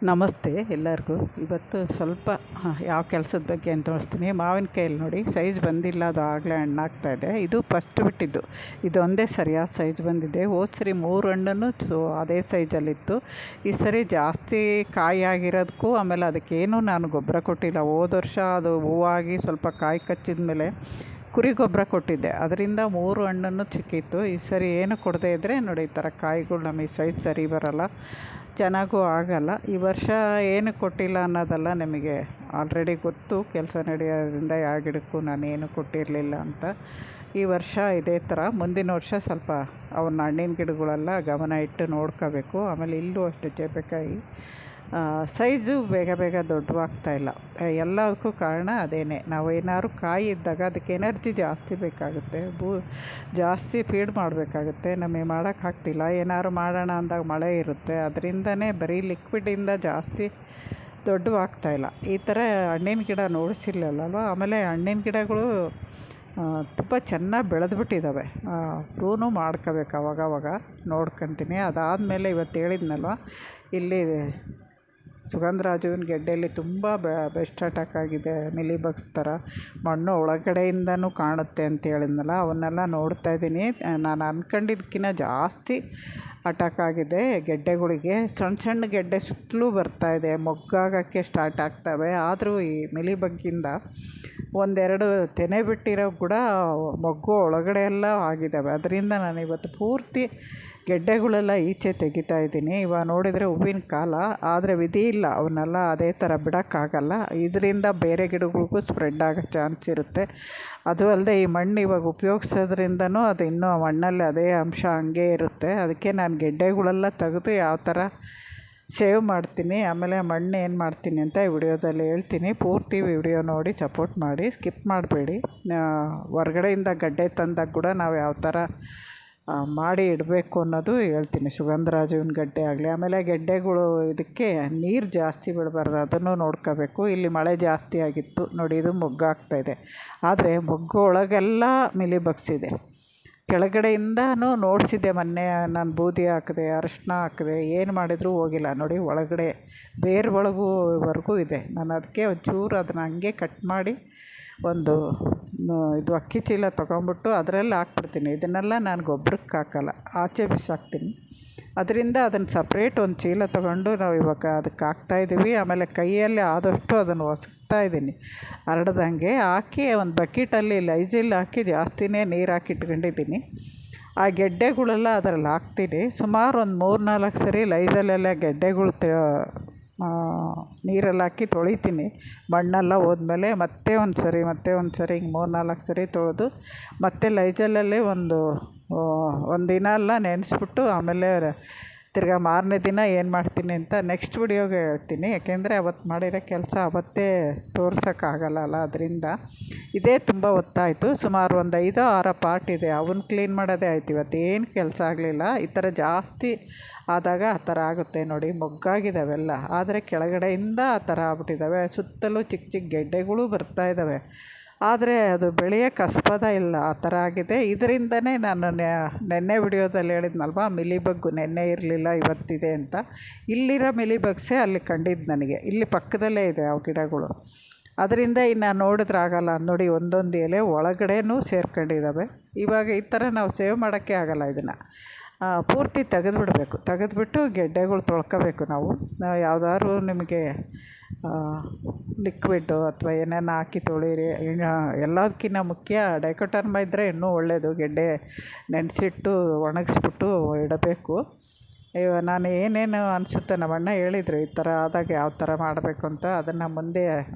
ನಮಸ್ತೆ ಎಲ್ಲರಿಗೂ. ಇವತ್ತು ಸ್ವಲ್ಪ ಯಾವ ಕೆಲಸದ ಬಗ್ಗೆ ಅಂತ ತೋರಿಸ್ತೀನಿ. ಮಾವಿನಕಾಯಲ್ಲಿ ನೋಡಿ ಸೈಜ್ ಬಂದಿಲ್ಲ, ಅದು ಆಗಲೇ ಹಣ್ಣಾಗ್ತಾಯಿದೆ. ಇದು ಫಸ್ಟ್ ಬಿಟ್ಟಿದ್ದು, ಇದು ಒಂದೇ ಸರಿಯಾದ ಸೈಜ್ ಬಂದಿದೆ. ಹೋದ ಸರಿ 3 ಹಣ್ಣನ್ನು ಅದೇ ಸೈಜಲ್ಲಿತ್ತು. ಈ ಸರಿ ಜಾಸ್ತಿ ಕಾಯಿ ಆಗಿರೋದಕ್ಕೂ ಆಮೇಲೆ ಅದಕ್ಕೇನು ನಾನು ಗೊಬ್ಬರ ಕೊಟ್ಟಿಲ್ಲ. ಹೋದ ವರ್ಷ ಅದು ಹೂವಾಗಿ ಸ್ವಲ್ಪ ಕಾಯಿ ಕಚ್ಚಿದ ಮೇಲೆ ಕುರಿ ಗೊಬ್ಬರ ಕೊಟ್ಟಿದ್ದೆ, ಅದರಿಂದ 3 ಹಣ್ಣನ್ನು ಸಿಕ್ಕಿತ್ತು. ಈ ಸರಿ ಏನು ಕೊಡದೇ ಇದ್ದರೆ ನೋಡಿ ಈ ಥರ ಕಾಯಿಗಳು ನಮಗೆ ಸೈಜ್ ಸರಿ ಬರೋಲ್ಲ, ಚೆನ್ನಾಗೂ ಆಗಲ್ಲ. ಈ ವರ್ಷ ಏನು ಕೊಟ್ಟಿಲ್ಲ ಅನ್ನೋದಲ್ಲ, ನಿಮಗೆ ಆಲ್ರೆಡಿ ಗೊತ್ತು ಕೆಲಸ ನಡೆಯೋದ್ರಿಂದ ಯಾವ ಗಿಡಕ್ಕೂ ನಾನೇನು ಕೊಟ್ಟಿರಲಿಲ್ಲ ಅಂತ. ಈ ವರ್ಷ ಇದೇ ಥರ, ಮುಂದಿನ ವರ್ಷ ಸ್ವಲ್ಪ ಅವನ್ನ ಹಣ್ಣಿನ ಗಿಡಗಳೆಲ್ಲ ಗಮನ ಇಟ್ಟು ನೋಡ್ಕೋಬೇಕು. ಆಮೇಲೆ ಇಲ್ಲೂ ಅಷ್ಟು ಚೇಪೆಕಾಯಿ ಸೈಜು ಬೇಗ ದೊಡ್ಡವಾಗ್ತಾಯಿಲ್ಲ. ಎಲ್ಲದಕ್ಕೂ ಕಾರಣ ಅದೇನೆ, ನಾವು ಏನಾದ್ರು ಕಾಯಿ ಇದ್ದಾಗ ಅದಕ್ಕೆ ಎನರ್ಜಿ ಜಾಸ್ತಿ ಬೇಕಾಗುತ್ತೆ, ಜಾಸ್ತಿ ಫೀಡ್ ಮಾಡಬೇಕಾಗುತ್ತೆ. ನಮಗೆ ಮಾಡೋಕ್ಕಾಗ್ತಿಲ್ಲ. ಏನಾದ್ರು ಮಾಡೋಣ ಅಂದಾಗ ಮಳೆ ಇರುತ್ತೆ, ಅದರಿಂದನೇ ಬರೀ ಲಿಕ್ವಿಡಿಂದ ಜಾಸ್ತಿ ದೊಡ್ಡವಾಗ್ತಾಯಿಲ್ಲ. ಈ ಥರ ಹಣ್ಣಿನ ಗಿಡ ನೋಡಿಸಿರ್ಲಿಲ್ಲಲ್ವ. ಆಮೇಲೆ ಹಣ್ಣಿನ ಗಿಡಗಳು ತುಂಬ ಚೆನ್ನಾಗಿ ಬೆಳೆದ್ಬಿಟ್ಟಿದ್ದಾವೆ. ಪ್ರೂನು ಮಾಡ್ಕೋಬೇಕು ಅವಾಗವಾಗ, ನೋಡ್ಕೊತೀನಿ. ಅದಾದಮೇಲೆ ಇವತ್ತು ಹೇಳಿದ್ನಲ್ವ, ಇಲ್ಲಿ ಸುಗಂಧರಾಜುವಿನ ಗೆಡ್ಡೆಯಲ್ಲಿ ತುಂಬ ಬೆಸ್ಟ್ ಅಟ್ಯಾಕ್ ಆಗಿದೆ. ಮಿಲಿ ಬಗ್ಸ್ ಥರ ಮಣ್ಣು ಒಳಗಡೆಯಿಂದನೂ ಕಾಣುತ್ತೆ ಅಂತ ಹೇಳಿದ್ನಲ್ಲ, ಅವನ್ನೆಲ್ಲ ನೋಡ್ತಾಯಿದ್ದೀನಿ. ನಾನು ಅಂದ್ಕೊಂಡಿದ್ದಕ್ಕಿಂತ ಜಾಸ್ತಿ ಅಟ್ಯಾಕ್ ಆಗಿದೆ ಗೆಡ್ಡೆಗಳಿಗೆ. ಸಣ್ಣ ಗೆಡ್ಡೆ ಸುತ್ತಲೂ ಬರ್ತಾಯಿದೆ, ಮೊಗ್ಗಾಗೋಕ್ಕೆ ಸ್ಟಾರ್ಟ್ ಆಗ್ತವೆ. ಆದರೂ ಈ ಮಿಲಿ ಬಗ್ಗಿಂದ ಒಂದೆರಡು ತೆನೆ ಬಿಟ್ಟಿರೋ ಕೂಡ ಮೊಗ್ಗು ಒಳಗಡೆ ಎಲ್ಲ ಆಗಿದ್ದಾವೆ. ಅದರಿಂದ ನಾನು ಇವತ್ತು ಪೂರ್ತಿ ಗೆಡ್ಡೆಗಳೆಲ್ಲ ಈಚೆ ತೆಗಿತಾ ಇದ್ದೀನಿ. ಇವಾಗ ನೋಡಿದರೆ ಹೂವಿನ ಕಾಲ, ಆದರೆ ವಿಧಿ ಇಲ್ಲ, ಅವನ್ನೆಲ್ಲ ಅದೇ ಥರ ಬಿಡೋಕ್ಕಾಗಲ್ಲ. ಇದರಿಂದ ಬೇರೆ ಗಿಡಗಳಿಗೂ ಸ್ಪ್ರೆಡ್ ಆಗೋ ಚಾನ್ಸ್ ಇರುತ್ತೆ. ಅದು ಅಲ್ಲದೆ ಈ ಮಣ್ಣು ಇವಾಗ ಉಪಯೋಗಿಸೋದ್ರಿಂದನೂ ಅದು ಇನ್ನೂ ಮಣ್ಣಲ್ಲಿ ಅದೇ ಅಂಶ ಹಂಗೆ ಇರುತ್ತೆ. ಅದಕ್ಕೆ ನಾನು ಗೆಡ್ಡೆಗಳೆಲ್ಲ ತೆಗೆದು ಯಾವ ಥರ ಸೇವ್ ಮಾಡ್ತೀನಿ, ಆಮೇಲೆ ಮಣ್ಣು ಏನು ಮಾಡ್ತೀನಿ ಅಂತ ಈ ವಿಡಿಯೋದಲ್ಲಿ ಹೇಳ್ತೀನಿ. ಪೂರ್ತಿ ವಿಡಿಯೋ ನೋಡಿ ಸಪೋರ್ಟ್ ಮಾಡಿ, ಸ್ಕಿಪ್ ಮಾಡಬೇಡಿ. ಹೊರಗಡೆಯಿಂದ ಗಡ್ಡೆ ತಂದಾಗ ಕೂಡ ನಾವು ಯಾವ ಥರ ಮಾಡಿ ಇಡಬೇಕು ಅನ್ನೋದು ಹೇಳ್ತೀನಿ. ಸುಗಂಧರಾಜುವಿನ ಗಡ್ಡೆ ಆಗಲಿ, ಆಮೇಲೆ ಗೆಡ್ಡೆಗಳು ಇದಕ್ಕೆ ನೀರು ಜಾಸ್ತಿ ಬಿಡಬಾರ್ದು, ಅದನ್ನು ನೋಡ್ಕೋಬೇಕು. ಇಲ್ಲಿ ಮಳೆ ಜಾಸ್ತಿ ಆಗಿತ್ತು ನೋಡಿ, ಇದು ಮೊಗ್ಗಾಗ್ತಾಯಿದೆ. ಆದರೆ ಮೊಗ್ಗು ಒಳಗೆಲ್ಲ ಮಿಲಿ ಬಗ್ಸಿದೆ. ಕೆಳಗಡೆಯಿಂದನೂ ನೋಡಿಸಿದ್ದೆ ಮೊನ್ನೆ, ನಾನು ಬೂದಿ ಹಾಕಿದೆ, ಅರಶಿನ ಹಾಕಿದೆ, ಏನು ಮಾಡಿದರೂ ಹೋಗಿಲ್ಲ ನೋಡಿ. ಒಳಗಡೆ ಬೇರೆ ಒಳಗುವರೆಗೂ ಇದೆ. ನಾನು ಅದಕ್ಕೆ ಒಂಚೂರು ಅದನ್ನು ಹಂಗೆ ಕಟ್ ಮಾಡಿ ಒಂದು ಇದು ಅಕ್ಕಿ ಚೀಲ ತೊಗೊಂಬಿಟ್ಟು ಅದರಲ್ಲಿ ಹಾಕ್ಬಿಡ್ತೀನಿ. ಇದನ್ನೆಲ್ಲ ನಾನು ಗೊಬ್ಬರಕ್ಕೆ ಹಾಕಲ್ಲ, ಆಚೆ ಬಿಸಾಕ್ತೀನಿ. ಅದರಿಂದ ಅದನ್ನು ಸಪ್ರೇಟ್ ಒಂದು ಚೀಲ ತೊಗೊಂಡು ನಾವು ಇವಾಗ ಅದಕ್ಕೆ ಹಾಕ್ತಾಯಿದ್ದೀವಿ. ಆಮೇಲೆ ಕೈಯಲ್ಲಿ ಆದಷ್ಟು ಅದನ್ನು ಒಸಕ್ತಾಯಿದ್ದೀನಿ, ಹರಡ್ದಂಗೆ ಹಾಕಿ ಒಂದು ಬಕೆಟಲ್ಲಿ ಲೈಜಿಲ್ ಹಾಕಿ ಜಾಸ್ತಿನೇ ನೀರು ಹಾಕಿ ಇಟ್ಕೊಂಡಿದ್ದೀನಿ. ಆ ಗೆಡ್ಡೆಗಳೆಲ್ಲ ಅದರಲ್ಲಿ ಹಾಕ್ತೀನಿ. ಸುಮಾರು ಒಂದು 3-4 ಸರಿ ಲೈಜಲ್ಲೆಲ್ಲ ಗೆಡ್ಡೆಗಳು ನೀರಲ್ಲಿ ಹಾಕಿ ತೊಳಿತೀನಿ. ಮಣ್ಣೆಲ್ಲ ಹೋದ್ಮೇಲೆ ಮತ್ತೆ ಒಂದು ಸರಿ ಹಿಂಗೆ 3-4 ಸರಿ ತೊಳೆದು ಮತ್ತೆ ಲೈಜಲಲ್ಲಿ ಒಂದು ದಿನ ಎಲ್ಲ ನೆನೆಸ್ಬಿಟ್ಟು ಆಮೇಲೆ ತಿರ್ಗಾ ಮಾರನೇ ದಿನ ಏನು ಮಾಡ್ತೀನಿ ಅಂತ ನೆಕ್ಸ್ಟ್ ವಿಡಿಯೋಗೆ ಹೇಳ್ತೀನಿ. ಯಾಕೆಂದರೆ ಅವತ್ತು ಮಾಡಿರೋ ಕೆಲಸ ಅವತ್ತೇ ತೋರ್ಸೋಕ್ಕಾಗಲ್ಲ, ಅದರಿಂದ ಇದೇ ತುಂಬ ಹೊತ್ತಾಯಿತು. ಸುಮಾರು ಒಂದು 5-6 ಪಾರ್ಟ್ ಇದೆ, ಅವನ್ನ ಕ್ಲೀನ್ ಮಾಡೋದೇ ಆಯ್ತು. ಇವತ್ತೇನು ಕೆಲಸ ಆಗಲಿಲ್ಲ. ಈ ಥರ ಜಾಸ್ತಿ ಆದಾಗ ಆ ಥರ ಆಗುತ್ತೆ ನೋಡಿ, ಮೊಗ್ಗಾಗಿದ್ದಾವೆಲ್ಲ. ಆದರೆ ಕೆಳಗಡೆಯಿಂದ ಆ ಥರ ಆಗ್ಬಿಟ್ಟಿದ್ದಾವೆ. ಸುತ್ತಲೂ ಚಿಕ್ಕ ಗೆಡ್ಡೆಗಳು ಬರ್ತಾಯಿದ್ದಾವೆ, ಆದರೆ ಅದು ಬೆಳೆಯೋಕ್ಕೆ ಆಸ್ಪದ ಇಲ್ಲ, ಆ ಥರ ಆಗಿದೆ. ಇದರಿಂದನೇ ನಾನು ನೆನ್ನೆ ವಿಡಿಯೋದಲ್ಲಿ ಹೇಳಿದ್ನಲ್ವ, ಮಿಲಿ ಬಗ್ಗು ನೆನ್ನೆ ಇರಲಿಲ್ಲ ಇವತ್ತಿದೆ ಅಂತ. ಇಲ್ಲಿರೋ ಮಿಲಿ ಬಗ್ಸೇ ಅಲ್ಲಿ ಕಂಡಿದ್ದು ನನಗೆ. ಇಲ್ಲಿ ಪಕ್ಕದಲ್ಲೇ ಇದೆ ಅವು ಗಿಡಗಳು. ಅದರಿಂದ ಇನ್ನು ನೋಡಿದ್ರೆ ಆಗಲ್ಲ ನೋಡಿ, ಒಂದೊಂದು ಎಲೆ ಒಳಗಡೆನೂ ಸೇರ್ಕೊಂಡಿದ್ದಾವೆ. ಇವಾಗ ಈ ಥರ ನಾವು ಸೇವ್ ಮಾಡೋಕ್ಕೆ ಆಗಲ್ಲ. ಇದನ್ನು ಪೂರ್ತಿ ತೆಗೆದುಬಿಡಬೇಕು. ತೆಗೆದುಬಿಟ್ಟು ಗೆಡ್ಡೆಗಳು ತೊಳ್ಕೊಬೇಕು. ನಾವು ಯಾವುದಾದ್ರು ನಿಮಗೆ ಲಿಕ್ವಿಡ್ಡು ಅಥವಾ ಏನೇನು ಹಾಕಿ ತೊಳೀರಿ. ಎಲ್ಲದಕ್ಕಿಂತ ಮುಖ್ಯ ಡೈಕೋಟರ್ಮ ಇದ್ದರೆ ಇನ್ನೂ ಒಳ್ಳೆಯದು. ಗೆಡ್ಡೆ ನೆನೆಸಿಟ್ಟು ಒಣಗಿಸ್ಬಿಟ್ಟು ಇಡಬೇಕು. ನಾನು ಏನೇನು ಅನಿಸುತ್ತೆ ನಮ್ಮ ಅಣ್ಣ ಹೇಳಿದರು ಈ ಥರ ಆದಾಗ ಯಾವ ಥರ ಮಾಡಬೇಕು ಅಂತ. ಅದನ್ನು ಮುಂದೆ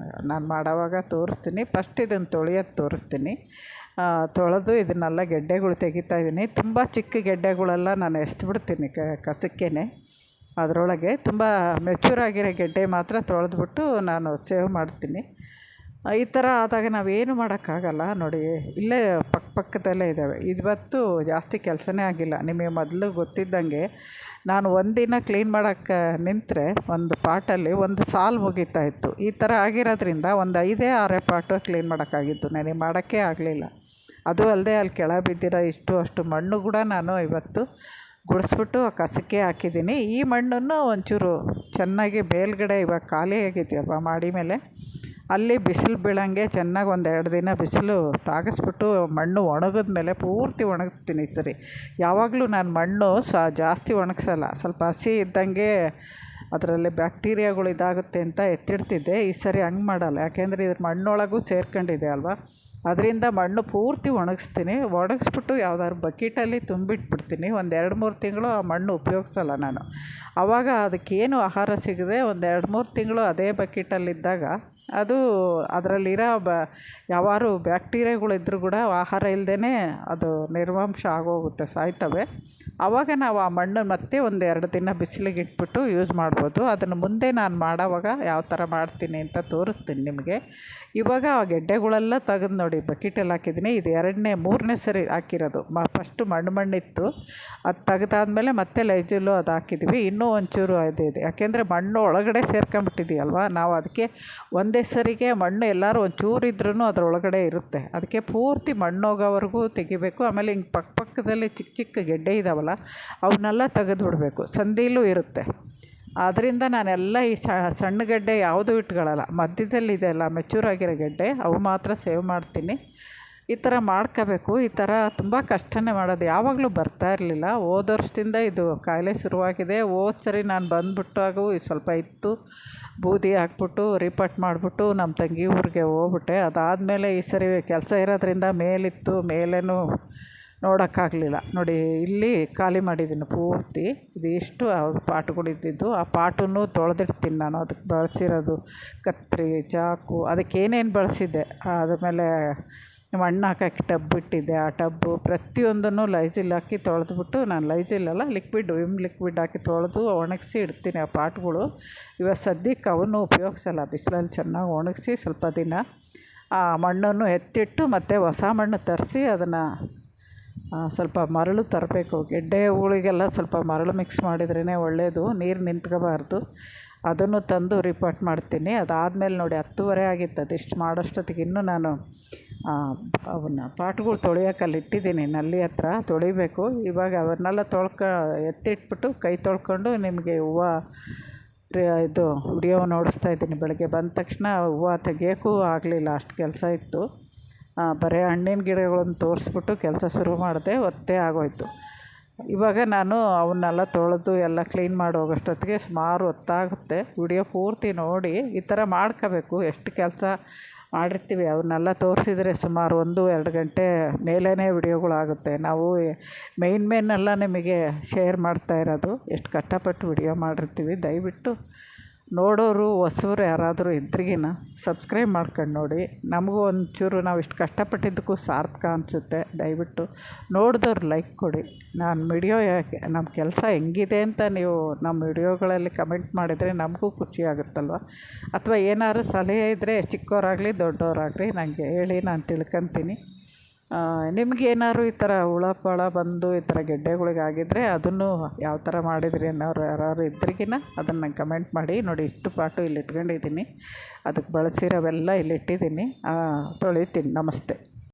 ನಾನು ಮಾಡೋವಾಗ ತೋರಿಸ್ತೀನಿ. ಫಸ್ಟ್ ಇದನ್ನು ತೊಳೆಯೋದು ತೋರಿಸ್ತೀನಿ. ತೊಳೆದು ಇದನ್ನೆಲ್ಲ ಗೆಡ್ಡೆಗಳು ತೆಗಿತಾಯಿದ್ದೀನಿ. ತುಂಬ ಚಿಕ್ಕ ಗೆಡ್ಡೆಗಳೆಲ್ಲ ನಾನು ಎಸ್ದುಬಿಡ್ತೀನಿ ಕಸಕ್ಕೇ. ಅದರೊಳಗೆ ತುಂಬ ಮೆಚೂರ್ ಆಗಿರೋ ಗೆಡ್ಡೆ ಮಾತ್ರ ತೊಳೆದ್ಬಿಟ್ಟು ನಾನು ಸೇವ್ ಮಾಡ್ತೀನಿ. ಈ ಥರ ಆದಾಗ ನಾವೇನು ಮಾಡೋಕ್ಕಾಗಲ್ಲ ನೋಡಿ. ಇಲ್ಲೇ ಪಕ್ಕದಲ್ಲೇ ಇದ್ದಾವೆ. ಇವತ್ತು ಜಾಸ್ತಿ ಕೆಲಸನೇ ಆಗಿಲ್ಲ. ನಿಮಗೆ ಮೊದಲು ಗೊತ್ತಿದ್ದಂಗೆ ನಾನು ಒಂದಿನ ಕ್ಲೀನ್ ಮಾಡೋಕ್ಕೆ ನಿಂತರೆ ಒಂದು ಪಾಟಲ್ಲಿ ಒಂದು ಸಾಲು ಮುಗೀತಾಯಿತ್ತು. ಈ ಥರ ಆಗಿರೋದ್ರಿಂದ ಒಂದು 5-6 ಪಾಟು ಕ್ಲೀನ್ ಮಾಡೋಕ್ಕಾಗಿತ್ತು, ನನಗೆ ಮಾಡೋಕ್ಕೆ ಆಗಲಿಲ್ಲ. ಅದು ಅಲ್ಲದೆ ಅಲ್ಲಿ ಕೆಳ ಬಿದ್ದಿರೋ ಅಷ್ಟು ಮಣ್ಣು ಕೂಡ ನಾನು ಇವತ್ತು ಗುಡಿಸ್ಬಿಟ್ಟು ಕಸಕ್ಕೆ ಹಾಕಿದ್ದೀನಿ. ಈ ಮಣ್ಣನ್ನು ಒಂಚೂರು ಚೆನ್ನಾಗಿ ಮೇಲ್ಗಡೆ ಇವಾಗ ಖಾಲಿ ಆಗಿದೆಯಲ್ವ ಮಾಡಿ ಮೇಲೆ, ಅಲ್ಲಿ ಬಿಸಿಲು ಬೀಳಂಗೆ ಚೆನ್ನಾಗಿ 1-2 ದಿನ ಬಿಸಿಲು ತಾಗಿಸ್ಬಿಟ್ಟು ಮಣ್ಣು ಒಣಗಿದ ಮೇಲೆ ಪೂರ್ತಿ ಒಣಗಿಸ್ತೀನಿ ಈ ಸರಿ. ಯಾವಾಗಲೂ ನಾನು ಮಣ್ಣು ಜಾಸ್ತಿ ಒಣಗಿಸಲ್ಲ, ಸ್ವಲ್ಪ ಹಸಿ ಇದ್ದಂಗೆ ಅದರಲ್ಲಿ ಬ್ಯಾಕ್ಟೀರಿಯಾಗಳು ಇದಾಗುತ್ತೆ ಅಂತ ಎತ್ತಿಡ್ತಿದ್ದೆ. ಈ ಸರಿ ಹಂಗೆ ಮಾಡಲ್ಲ, ಯಾಕೆಂದರೆ ಇದ್ರ ಮಣ್ಣೊಳಗೂ ಸೇರ್ಕೊಂಡಿದೆ ಅಲ್ವಾ, ಅದರಿಂದ ಮಣ್ಣು ಪೂರ್ತಿ ಒಣಗಿಸ್ತೀನಿ. ಒಣಗಿಸ್ಬಿಟ್ಟು ಯಾವ್ದಾದ್ರು ಬಕೆಟಲ್ಲಿ ತುಂಬಿಟ್ಬಿಡ್ತೀನಿ. 1-2-3 ತಿಂಗಳು ಆ ಮಣ್ಣು ಉಪಯೋಗಿಸಲ್ಲ ನಾನು. ಆವಾಗ ಅದಕ್ಕೇನು ಆಹಾರ ಸಿಗದೆ 1-2-3 ತಿಂಗಳು ಅದೇ ಬಕೆಟಲ್ಲಿದ್ದಾಗ ಅದು ಅದರಲ್ಲಿರೋ ಯಾವಾರು ಬ್ಯಾಕ್ಟೀರಿಯಾಗಳಿದ್ರೂ ಕೂಡ ಆಹಾರ ಇಲ್ಲದೇ ಅದು ನಿರ್ವಂಶ ಆಗೋಗುತ್ತೆ, ಸಾಯ್ತವೆ. ಆವಾಗ ನಾವು ಆ ಮಣ್ಣು ಮತ್ತೆ 1-2 ದಿನ ಬಿಸಿಲಿಗೆ ಇಟ್ಬಿಟ್ಟು ಯೂಸ್ ಮಾಡ್ಬೋದು. ಅದನ್ನು ಮುಂದೆ ನಾನು ಮಾಡೋವಾಗ ಯಾವ ಥರ ಮಾಡ್ತೀನಿ ಅಂತ ತೋರಿಸ್ತೀನಿ ನಿಮಗೆ. ಇವಾಗ ಆ ಗೆಡ್ಡೆಗಳೆಲ್ಲ ತೆಗೆದು ನೋಡಿ ಬಕೆಟಲ್ಲಿ ಹಾಕಿದ್ದೀನಿ. ಇದು 2ನೇ-3ನೇ ಸರಿ ಹಾಕಿರೋದು. ಫಸ್ಟು ಮಣ್ಣಿತ್ತು, ಅದು ತೆಗೆದಾದ್ಮೇಲೆ ಮತ್ತೆ ಲೈಜಲು ಅದು ಹಾಕಿದ್ವಿ. ಇನ್ನೂ ಒಂಚೂರು ಇದೆ, ಯಾಕೆಂದರೆ ಮಣ್ಣು ಒಳಗಡೆ ಸೇರ್ಕೊಂಬಿಟ್ಟಿದೆಯಲ್ವ, ನಾವು ಅದಕ್ಕೆ ಒಂದೇ ಸರಿಗೆ ಮಣ್ಣು ಎಲ್ಲರೂ ಒಂಚೂರು ಇದ್ರೂ ಅದರೊಳಗಡೆ ಇರುತ್ತೆ. ಅದಕ್ಕೆ ಪೂರ್ತಿ ಮಣ್ಣು ಹೋಗೋವರೆಗೂ ತೆಗಿಬೇಕು. ಆಮೇಲೆ ಹಿಂಗೆ ಪಕ್ಕದಲ್ಲಿ ಚಿಕ್ಕ ಚಿಕ್ಕ ಗೆಡ್ಡೆ ಇದ್ದಾವಲ್ಲ, ಅವನ್ನೆಲ್ಲ ತೆಗೆದು ಬಿಡಬೇಕು. ಸಂದಿಲೂ ಇರುತ್ತೆ. ಆದ್ದರಿಂದ ನಾನೆಲ್ಲ ಈ ಸಣ್ಣ ಗೆಡ್ಡೆ ಯಾವುದೂ ಇಟ್ಕೊಳ್ಳಲ್ಲ. ಮಧ್ಯದಲ್ಲಿದೆಯಲ್ಲ ಮೆಚೂರ್ ಆಗಿರೋ ಗೆಡ್ಡೆ, ಅವು ಮಾತ್ರ ಸೇವ್ ಮಾಡ್ತೀನಿ. ಈ ಥರ ಮಾಡ್ಕೋಬೇಕು. ಈ ಥರ ತುಂಬ ಕಷ್ಟನೇ ಮಾಡೋದು, ಯಾವಾಗಲೂ ಬರ್ತಾ ಇರಲಿಲ್ಲ. ಹೋದ ವರ್ಷದಿಂದ ಇದು ಕಾಯಿಲೆ ಶುರುವಾಗಿದೆ. ಹೋದ ಸರಿ ನಾನು ಬಂದುಬಿಟ್ಟಾಗೂ ಸ್ವಲ್ಪ ಇತ್ತು, ಬೂದಿ ಹಾಕ್ಬಿಟ್ಟು ರಿಪೋರ್ಟ್ ಮಾಡಿಬಿಟ್ಟು ನಮ್ಮ ತಂಗಿ ಊರಿಗೆ ಹೋಗ್ಬಿಟ್ಟೆ. ಅದಾದಮೇಲೆ ಈ ಸರಿ ಕೆಲಸ ಇರೋದ್ರಿಂದ ಮೇಲಿತ್ತು, ಮೇಲೇನೂ ನೋಡೋಕ್ಕಾಗಲಿಲ್ಲ. ನೋಡಿ ಇಲ್ಲಿ ಖಾಲಿ ಮಾಡಿದ್ದೀನಿ ಪೂರ್ತಿ. ಇದಿಷ್ಟು ಪಾಟ್ಗಳಿದ್ದಿದ್ದು. ಆ ಪಾಟನ್ನು ತೊಳೆದಿಡ್ತೀನಿ ನಾನು. ಅದಕ್ಕೆ ಬಳಸಿರೋದು ಕತ್ತರಿ, ಚಾಕು, ಅದಕ್ಕೇನೇನು ಬಳಸಿದ್ದೆ, ಆದಮೇಲೆ ಮಣ್ಣು ಹಾಕೋಕ್ಕೆ ಟಬ್ ಇಟ್ಟಿದ್ದೆ. ಆ ಟಬ್ಬು ಪ್ರತಿಯೊಂದನ್ನು ಲೈಜಿಲ್ ಹಾಕಿ ತೊಳೆದ್ಬಿಟ್ಟು, ನಾನು ಲೈಜಿಲ್ಲಲ್ಲ ವಿಮ್ ಲಿಕ್ವಿಡ್ ಹಾಕಿ ತೊಳೆದು ಒಣಗಿಸಿ ಇಡ್ತೀನಿ ಆ ಪಾಟ್ಗಳು. ಇವಾಗ ಸದ್ಯಕ್ಕೆ ಅವನ್ನು ಉಪಯೋಗಿಸಲ್ಲ, ಬಿಸಿಲಲ್ಲಿ ಚೆನ್ನಾಗಿ ಒಣಗಿಸಿ ಸ್ವಲ್ಪ ದಿನ ಆ ಮಣ್ಣನ್ನು ಎತ್ತಿಟ್ಟು ಮತ್ತೆ ಹೊಸ ಮಣ್ಣು ತರಿಸಿ ಅದನ್ನು ಸ್ವಲ್ಪ ಮರಳು ತರಬೇಕು. ಗೆಡ್ಡೆ ಹೂಳಿಗೆಲ್ಲ ಸ್ವಲ್ಪ ಮರಳು ಮಿಕ್ಸ್ ಮಾಡಿದ್ರೇ ಒಳ್ಳೆಯದು, ನೀರು ನಿಂತ್ಕೋಬಾರ್ದು. ಅದನ್ನು ತಂದು ರಿಪೋರ್ಟ್ ಮಾಡ್ತೀನಿ. ಅದಾದಮೇಲೆ ನೋಡಿ 10:30 ಆಗಿತ್ತು. ಅದಿಷ್ಟು ಮಾಡೋಷ್ಟೊತ್ತಿಗೆ ಇನ್ನೂ ನಾನು ಅವನ್ನ ಪಾಟ್ಗಳು ತೊಳೆಯೋಕ್ಕಲ್ಲಿ ಇಟ್ಟಿದ್ದೀನಿ, ನಲ್ಲಿ ಹತ್ರ ತೊಳಿಬೇಕು. ಇವಾಗ ಅವನ್ನೆಲ್ಲ ಎತ್ತಿಟ್ಬಿಟ್ಟು ಕೈ ತೊಳ್ಕೊಂಡು ನಿಮಗೆ ಇದು ವಿಡಿಯೋ ನೋಡಿಸ್ತಾ ಇದ್ದೀನಿ. ಬೆಳಗ್ಗೆ ಬಂದ ತಕ್ಷಣ ಹೂವು ತೆಗಿಯೋಕ್ಕೂ ಆಗಲಿಲ್ಲ, ಅಷ್ಟು ಕೆಲಸ ಇತ್ತು. ಬರೀ ಹಣ್ಣಿನ ಗಿಡಗಳನ್ನು ತೋರಿಸ್ಬಿಟ್ಟು ಕೆಲಸ ಶುರು ಮಾಡಿದೆ, ಹೊತ್ತೇ ಆಗೋಯ್ತು. ಇವಾಗ ನಾನು ಅವನ್ನೆಲ್ಲ ತೊಳೆದು ಎಲ್ಲ ಕ್ಲೀನ್ ಮಾಡಿ ಹೋಗೋಷ್ಟೊತ್ತಿಗೆ ಸುಮಾರು ಹೊತ್ತಾಗುತ್ತೆ. ವಿಡಿಯೋ ಪೂರ್ತಿ ನೋಡಿ ಈ ಥರ ಮಾಡ್ಕೋಬೇಕು. ಎಷ್ಟು ಕೆಲಸ ಮಾಡಿರ್ತೀವಿ ಅವನ್ನೆಲ್ಲ ತೋರಿಸಿದರೆ ಸುಮಾರು 1-2 ಗಂಟೆ ಮೇಲೇ ವಿಡಿಯೋಗಳಾಗುತ್ತೆ. ನಾವು ಮೇನೆಲ್ಲ ನಿಮಗೆ ಶೇರ್ ಮಾಡ್ತಾ ಇರೋದು, ಎಷ್ಟು ಕಷ್ಟಪಟ್ಟು ವಿಡಿಯೋ ಮಾಡಿರ್ತೀವಿ. ದಯವಿಟ್ಟು ನೋಡೋರು ಹೊಸಬ್ರು ಯಾರಾದರೂ ಇದ್ರಿಗಿನ ಸಬ್ಸ್ಕ್ರೈಬ್ ಮಾಡ್ಕೊಂಡು ನೋಡಿ. ನಮಗೂ ಒಂಚೂರು ನಾವು ಇಷ್ಟು ಕಷ್ಟಪಟ್ಟಿದ್ದಕ್ಕೂ ಸಾರ್ಥಕ ಅನಿಸುತ್ತೆ. ದಯವಿಟ್ಟು ನೋಡಿದವ್ರು ಲೈಕ್ ಕೊಡಿ. ನಾನು ವಿಡಿಯೋ ನಮ್ಮ ಕೆಲಸ ಹೆಂಗಿದೆ ಅಂತ ನೀವು ನಮ್ಮ ವಿಡಿಯೋಗಳಲ್ಲಿ ಕಮೆಂಟ್ ಮಾಡಿದರೆ ನಮಗೂ ಖುಷಿ ಆಗುತ್ತಲ್ವ. ಅಥವಾ ಏನಾದ್ರು ಸಲಹೆ ಇದ್ದರೆ ಚಿಕ್ಕವರಾಗಲಿ ದೊಡ್ಡವರಾಗಲಿ ನನಗೆ ಹೇಳಿ, ನಾನು ತಿಳ್ಕೊತೀನಿ. ನಿಮಗೇನಾದ್ರು ಈ ಥರ ಹುಳ ಬಂದು ಈ ಥರ ಗೆಡ್ಡೆಗಳಿಗಾಗಿದ್ದರೆ ಅದನ್ನು ಯಾವ ಥರ ಮಾಡಿದ್ರಿ ಅನ್ನೋರು ಯಾರು ಇದ್ರಿಗಿನ ಅದನ್ನು ನಂಗೆ ಕಮೆಂಟ್ ಮಾಡಿ. ನೋಡಿ ಇಷ್ಟು ಪಾಟು ಇಲ್ಲಿ ಇಟ್ಕೊಂಡಿದ್ದೀನಿ, ಅದಕ್ಕೆ ಬಳಸಿರೋವೆಲ್ಲ ಇಲ್ಲಿ ಇಟ್ಟಿದ್ದೀನಿ. ತೊಳಿತೀನಿ. ನಮಸ್ತೆ.